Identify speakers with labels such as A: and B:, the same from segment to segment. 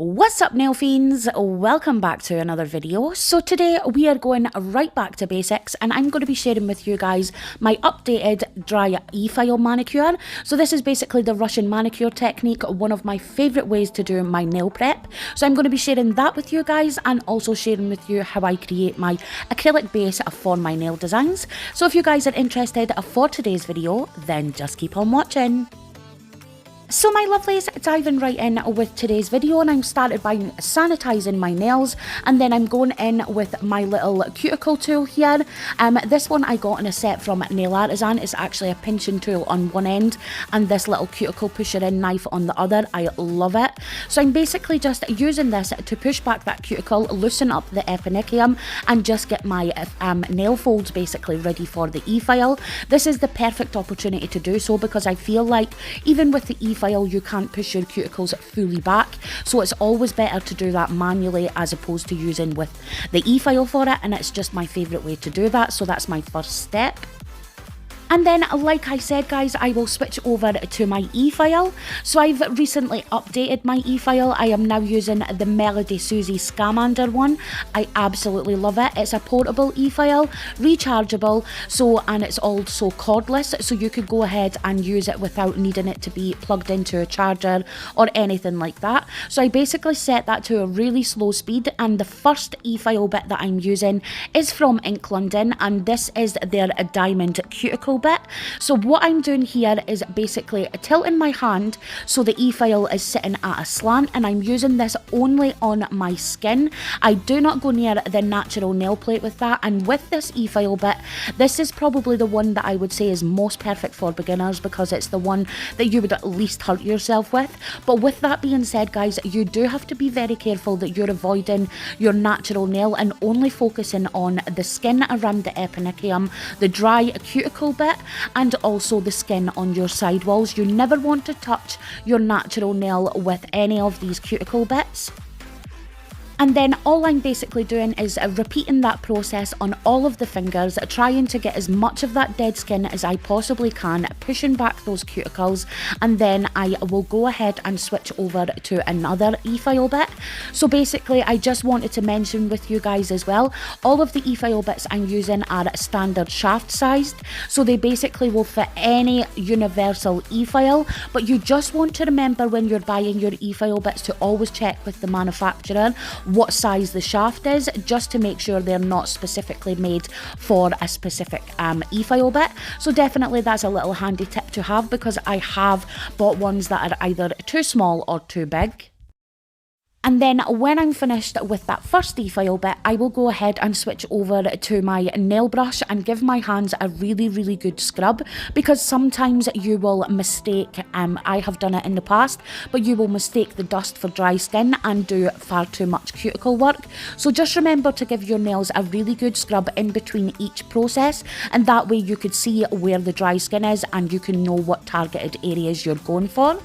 A: What's up, nail fiends? Welcome back to another video. So today we are going right back to basics, and I'm going to be sharing with you guys my updated dry Efile manicure. So this is basically the Russian manicure technique, one of my favourite ways to do my nail prep. So I'm going to be sharing that with you guys, and also sharing with you how I create my acrylic base for my nail designs. So if you guys are interested for today's video, then just keep on watching. So my lovelies, diving right in with today's video, and I'm started by sanitizing my nails, and then I'm going in with my little cuticle tool here. This one I got in a set from Nail Artisan. It's actually a pinching tool on one end and this little cuticle pusher in knife on the other. I love it. So I'm basically just using this to push back that cuticle, loosen up the epinicium, and just get my nail folds basically ready for the Efile. This is the perfect opportunity to do so because I feel like even with the Efile you can't push your cuticles fully back, so it's always better to do that manually as opposed to using with the Efile for it, and it's just my favourite way to do that. So that's my first step. And then, like I said guys, I will switch over to my Efile. So I've recently updated my Efile. I am now using the Melodysusie Scarmander one. I absolutely love it. It's a portable Efile, rechargeable, and it's also cordless, so you could go ahead and use it without needing it to be plugged into a charger or anything like that. So I basically set that to a really slow speed, and the first Efile bit that I'm using is from Ink London, and this is their diamond cuticle bit. So what I'm doing here is basically tilting my hand so the Efile is sitting at a slant, and I'm using this only on my skin. I do not go near the natural nail plate with that, and with this Efile bit, this is probably the one that I would say is most perfect for beginners because it's the one that you would at least hurt yourself with. But with that being said guys, you do have to be very careful that you're avoiding your natural nail and only focusing on the skin around the epinicium, the dry cuticle bit, and also the skin on your sidewalls. You never want to touch your natural nail with any of these cuticle bits. And then all I'm basically doing is repeating that process on all of the fingers, trying to get as much of that dead skin as I possibly can, pushing back those cuticles, and then I will go ahead and switch over to another Efile bit. So basically I just wanted to mention with you guys as well, all of the Efile bits I'm using are standard shaft sized, so they basically will fit any universal Efile, but you just want to remember when you're buying your Efile bits to always check with the manufacturer what size the shaft is, just to make sure they're not specifically made for a specific Efile bit. So definitely that's a little handy tip to have, because I have bought ones that are either too small or too big. And then when I'm finished with that first Efile bit, I will go ahead and switch over to my nail brush and give my hands a really good scrub, because sometimes you will mistake, I have done it in the past, but you will mistake the dust for dry skin and do far too much cuticle work. So just remember to give your nails a really good scrub in between each process, and that way you could see where the dry skin is and you can know what targeted areas you're going for.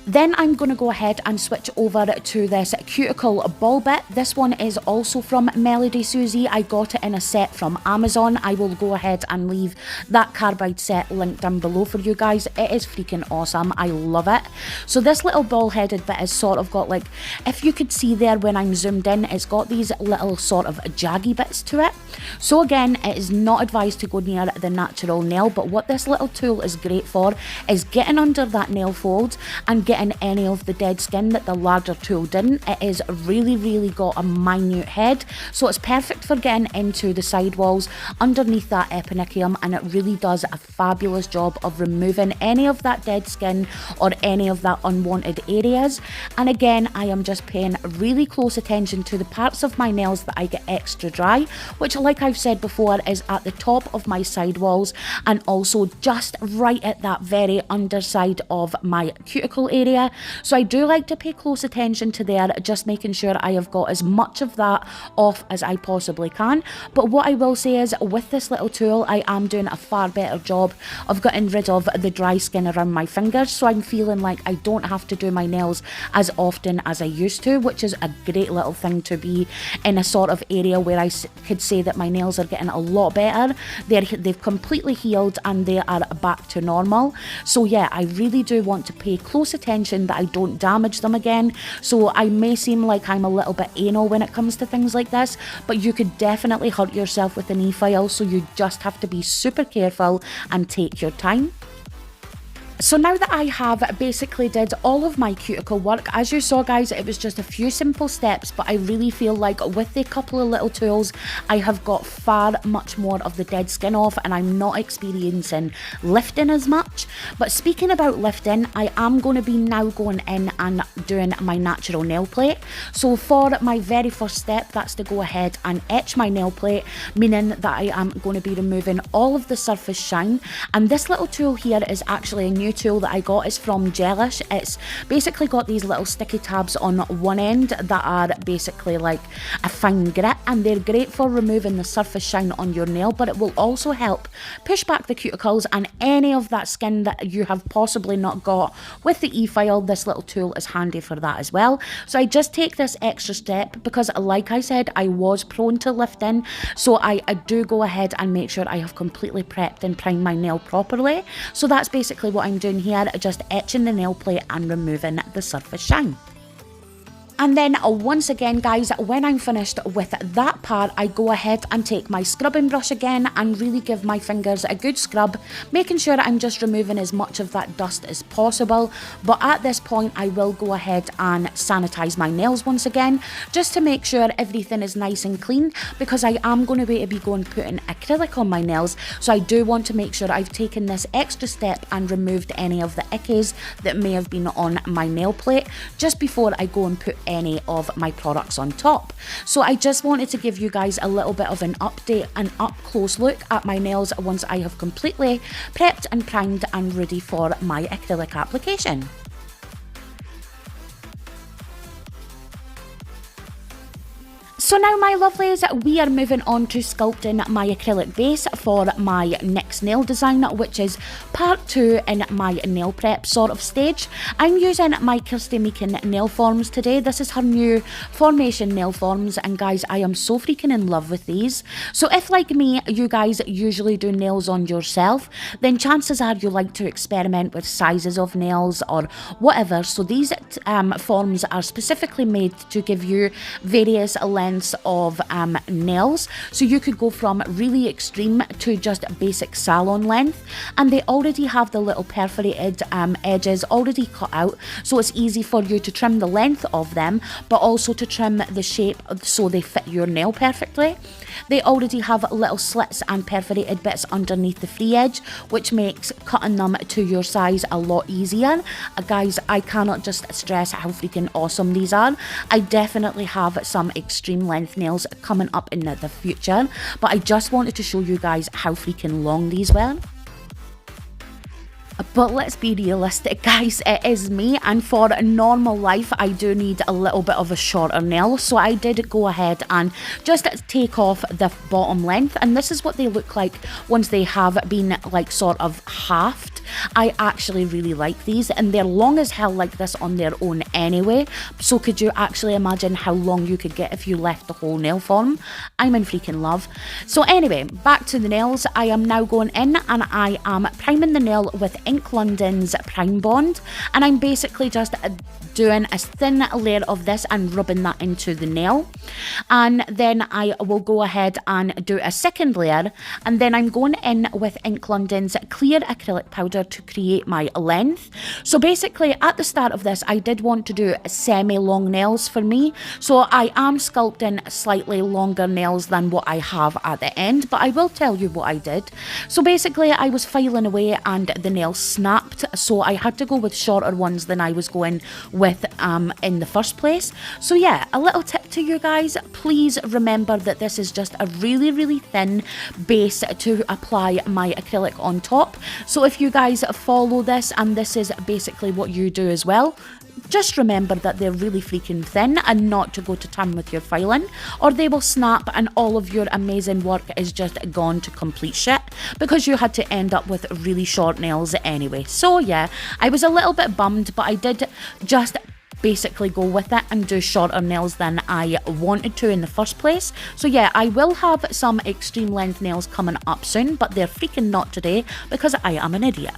A: Then I'm going to go ahead and switch over to this cuticle ball bit. This one is also from Melodysusie. I got it in a set from Amazon. I will go ahead and leave that carbide set linked down below for you guys. It is freaking awesome. I love it. So this little ball headed bit has sort of got, like, if you could see there when I'm zoomed in, it's got these little sort of jaggy bits to it. So again, it is not advised to go near the natural nail, but what this little tool is great for is getting under that nail fold and getting any of the dead skin that the larger tool didn't. It is really got a minute head, so it's perfect for getting into the sidewalls underneath that epinicium, and it really does a fabulous job of removing any of that dead skin or any of that unwanted areas. And again, I am just paying really close attention to the parts of my nails that I get extra dry, which, like I've said before, is at the top of my sidewalls and also just right at that very underside of my cuticle area. So I do like to pay close attention to there, just making sure I have got as much of that off as I possibly can. But what I will say is, with this little tool, I am doing a far better job of getting rid of the dry skin around my fingers, so I'm feeling like I don't have to do my nails as often as I used to, which is a great little thing to be in a sort of area where I could say that that my nails are getting a lot better. They've completely healed and they are back to normal. So yeah, I really do want to pay close attention that I don't damage them again. So I may seem like I'm a little bit anal when it comes to things like this, but you could definitely hurt yourself with an e-file, so you just have to be super careful and take your time. So now that I have basically did all of my cuticle work, as you saw guys, it was just a few simple steps, but I really feel like with the couple of little tools, I have got far much more of the dead skin off and I'm not experiencing lifting as much. But speaking about lifting, I am going to be now going in and doing my natural nail plate. So for my very first step, that's to go ahead and etch my nail plate, meaning that I am going to be removing all of the surface shine. And this little tool here is actually a new tool that I got. Is from Gelish. It's basically got these little sticky tabs on one end that are basically like a fine grit, and they're great for removing the surface shine on your nail, but it will also help push back the cuticles and any of that skin that you have possibly not got with the e-file. This little tool is handy for that as well. So I just take this extra step because, like I said, I was prone to lifting, so I do go ahead and make sure I have completely prepped and primed my nail properly. So that's basically what I'm doing here, just etching the nail plate and removing the surface shine. And then once again guys, when I'm finished with that part, I go ahead and take my scrubbing brush again and really give my fingers a good scrub, making sure I'm just removing as much of that dust as possible. But at this point I will go ahead and sanitize my nails once again, just to make sure everything is nice and clean, because I am going to be going putting acrylic on my nails, so I do want to make sure I've taken this extra step and removed any of the ickies that may have been on my nail plate just before I go and put any of my products on top. So I just wanted to give you guys a little bit of an update, an up close look at my nails once I have completely prepped and primed and ready for my acrylic application. So now my lovelies, we are moving on to sculpting my acrylic base for my next nail design, which is part 2 in my nail prep sort of stage. I'm using my Kirsty Meakin nail forms today. This is her new formation nail forms, and guys, I am so freaking in love with these. So if, like me, you guys usually do nails on yourself, then chances are you like to experiment with sizes of nails or whatever. So these forms are specifically made to give you various lengths of nails, so you could go from really extreme to just basic salon length, and they already have the little perforated edges already cut out, so it's easy for you to trim the length of them, but also to trim the shape so they fit your nail perfectly. They already have little slits and perforated bits underneath the free edge, which makes cutting them to your size a lot easier. Guys, I cannot just stress how freaking awesome these are. I definitely have some extreme length nails coming up in the future, but I just wanted to show you guys how freaking long these were. But let's be realistic guys, it is me, and for normal life I do need a little bit of a shorter nail, so I did go ahead and just take off the bottom length, and this is what they look like once they have been like sort of halved. I actually really like these, and they're long as hell like this on their own anyway, so could you actually imagine how long you could get if you left the whole nail form? I'm in freaking love. So anyway, back to the nails. I am now going in and I am priming the nail with Ink London's Prime Bond, and I'm basically just doing a thin layer of this and rubbing that into the nail, and then I will go ahead and do a second layer, and then I'm going in with Ink London's clear acrylic powder to create my length. So basically at the start of this I did want to do semi-long nails for me, so I am sculpting slightly longer nails than what I have at the end, but I will tell you what I did. So basically I was filing away and the nail snapped, so I had to go with shorter ones than I was going with in the first place. So yeah, a little tip to you guys, please remember that this is just a really thin base to apply my acrylic on top. So if you guys follow this and this is basically what you do as well, just remember that they're really freaking thin and not to go to town with your filing, or they will snap and all of your amazing work is just gone to complete shit because you had to end up with really short nails anyway. So yeah, I was a little bit bummed, but I did just basically go with it and do shorter nails than I wanted to in the first place. So yeah, I will have some extreme length nails coming up soon, but they're freaking not today because I am an idiot.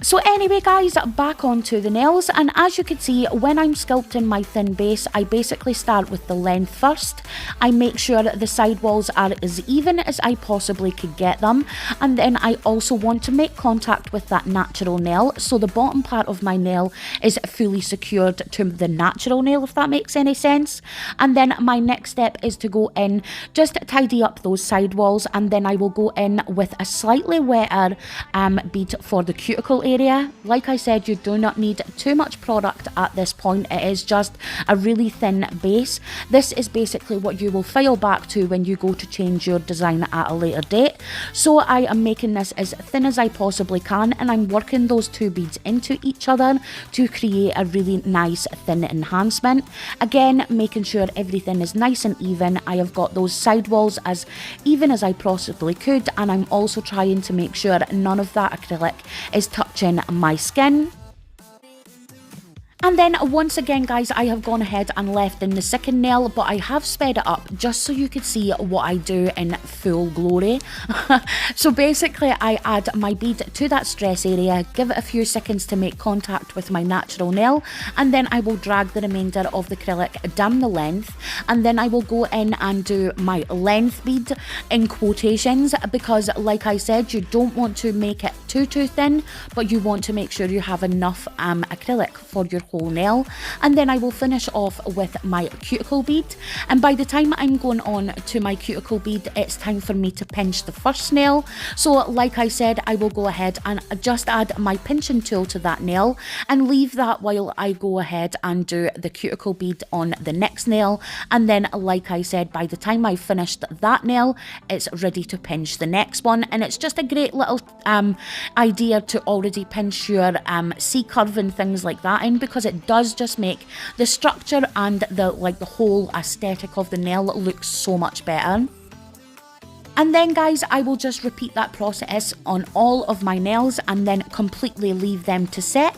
A: So anyway guys, back onto the nails, and as you can see, when I'm sculpting my thin base, I basically start with the length first. I make sure that the side walls are as even as I possibly could get them, and then I also want to make contact with that natural nail, so the bottom part of my nail is fully secured to the natural nail, if that makes any sense. And then my next step is to go in, just tidy up those side walls, and then I will go in with a slightly wetter bead for the cuticle area. Like I said, you do not need too much product at this point. It is just a really thin base. This is basically what you will file back to when you go to change your design at a later date. So I am making this as thin as I possibly can, and I'm working those two beads into each other to create a really nice thin enhancement. Again, making sure everything is nice and even. I have got those side walls as even as I possibly could, and I'm also trying to make sure none of that acrylic is touching my skin. And then once again guys, I have gone ahead and left in the second nail, but I have sped it up just so you could see what I do in full glory. So basically I add my bead to that stress area, give it a few seconds to make contact with my natural nail, and then I will drag the remainder of the acrylic down the length, and then I will go in and do my length bead in quotations, because like I said, you don't want to make it too thin, but you want to make sure you have enough acrylic for your whole nail. And then I will finish off with my cuticle bead, and by the time I'm going on to my cuticle bead, it's time for me to pinch the first nail. So like I said, I will go ahead and just add my pinching tool to that nail and leave that while I go ahead and do the cuticle bead on the next nail. And then like I said, by the time I've finished that nail, it's ready to pinch the next one. And it's just a great little idea to already pinch your C-curve and things like that in, because it does just make the structure and the whole aesthetic of the nail look so much better. And then guys, I will just repeat that process on all of my nails and then completely leave them to set.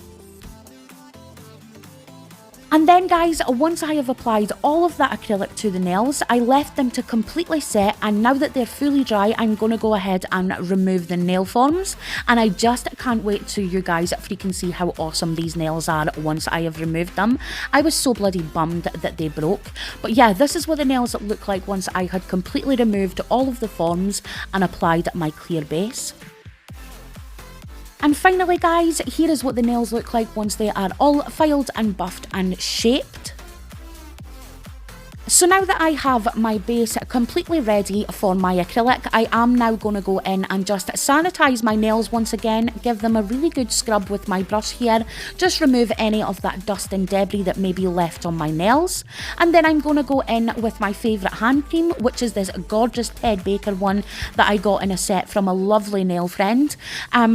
A: And then guys, once I have applied all of that acrylic to the nails, I left them to completely set, and now that they're fully dry, I'm going to go ahead and remove the nail forms. And I just can't wait to you guys freaking see how awesome these nails are once I have removed them. I was so bloody bummed that they broke. But yeah, this is what the nails look like once I had completely removed all of the forms and applied my clear base. And finally guys, here is what the nails look like once they are all filed and buffed and shaped. So now that I have my base completely ready for my acrylic, I am now going to go in and just sanitize my nails once again, give them a really good scrub with my brush here, just remove any of that dust and debris that may be left on my nails. And then I'm going to go in with my favourite hand cream, which is this gorgeous Ted Baker one that I got in a set from a lovely nail friend.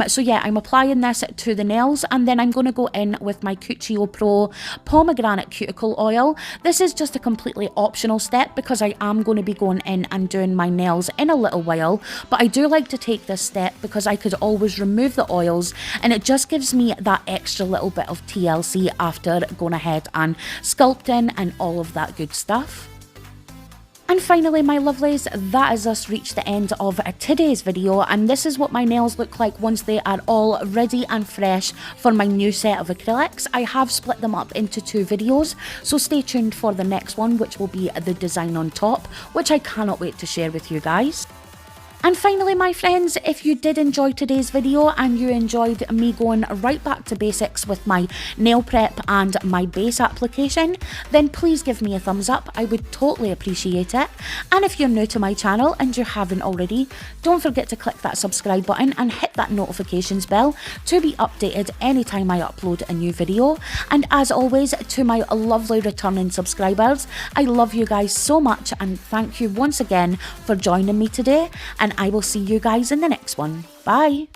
A: So yeah, I'm applying this to the nails, and then I'm going to go in with my Cuccio Pro Pomegranate Cuticle Oil. This is just a completely optional step because I am going to be going in and doing my nails in a little while, but I do like to take this step because I could always remove the oils, and it just gives me that extra little bit of TLC after going ahead and sculpting and all of that good stuff. And finally my lovelies, that has us reached the end of today's video, and this is what my nails look like once they are all ready and fresh for my new set of acrylics. I have split them up into 2 videos, so stay tuned for the next one, which will be the design on top, which I cannot wait to share with you guys. And finally my friends, if you did enjoy today's video and you enjoyed me going right back to basics with my nail prep and my base application, then please give me a thumbs up. I would totally appreciate it. And if you're new to my channel and you haven't already, don't forget to click that subscribe button and hit that notifications bell to be updated anytime I upload a new video. And as always, to my lovely returning subscribers, I love you guys so much, and thank you once again for joining me today, and I will see you guys in the next one. Bye!